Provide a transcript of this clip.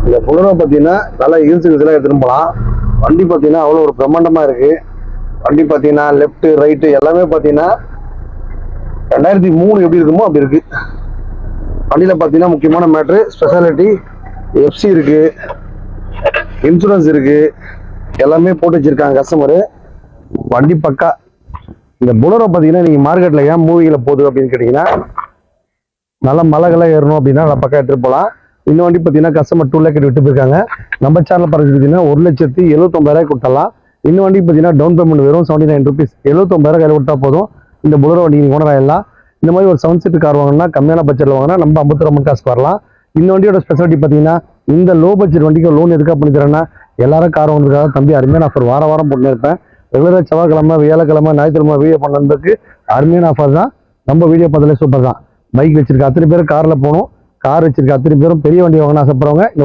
இந்த புலனை பார்த்தீங்கன்னா நல்லா ஈர்த்துக்கு எடுத்துன்னு போகலாம். வண்டி பார்த்தீங்கன்னா அவ்வளோ ஒரு பிரம்மாண்டமாக இருக்குது. வண்டி பார்த்தீங்கன்னா லெஃப்ட் ரைட்டு எல்லாமே பார்த்தீங்கன்னா 2003 எப்படி இருக்குமோ அப்படி இருக்குது. வண்டியில் பார்த்தீங்கன்னா முக்கியமான மேட்ரு ஸ்பெஷாலிட்டி எஃப்சி இருக்குது, இன்சூரன்ஸ் இருக்குது, எல்லாமே போட்டு வச்சுருக்காங்க கஸ்டமரு. வண்டி பக்கா. இந்த புலரோ பார்த்தீங்கன்னா நீங்கள் மார்க்கெட்டில் ஏன் மூவிகளை போகுது அப்படின்னு கேட்டிங்கன்னா நல்லா மலைகளாக ஏறணும் அப்படின்னா நல்லா பக்கம் எடுத்துகிட்டு போகலாம். இந்த வண்டி பார்த்தீங்கன்னா கஸ்டமர் 2 லேக் விட்டு போயிருக்காங்க. நம்ம சேனல் பார்த்தீங்கன்னா 1,79,000 கொடுத்தலாம். இந்த வண்டி பார்த்தீங்கன்னா டவுன் பேமெண்ட் வெறும் 79 rupees 79,000 கையில் விட்டா போதும். இந்த புலரோ வண்டி நீங்கள் ஓனர் ஆகிடலாம். இந்த மாதிரி ஒரு 7 சீட்டு கார் வாங்கினா கம்மியான பட்ஜெட்டில் வாங்கினா நம்ம 50 காசுக்கு வரலாம். இந்த வண்டியோட ஸ்பெஷாலிட்டி பார்த்தீங்கன்னா இந்த லோ பட்ஜெட் வண்டிக்கு லோன் எதுக்காக பண்ணி தரேன்னா எல்லாரும் கார் வாங்குறதுக்காக தம்பி அருமையான ஆஃபர் வாரம் போட்டு இருப்பேன். ரெகுலராக செவ்வாய்க்கிழமை வியாழக்கிழமை ஞாயிற்றுக்கிழமை வீடியோ பண்ணதுக்கு அருமையான ஆஃபர் தான். நம்ம வீடியோ பார்த்தாலே சூப்பர் தான். பைக் வச்சிருக்க அத்தனை பேரும் காரில் போகணும், கார் வச்சிருக்க அத்தனை பேரும் பெரிய வண்டி வாங்கினா ஆசைப்படுறவங்க இந்த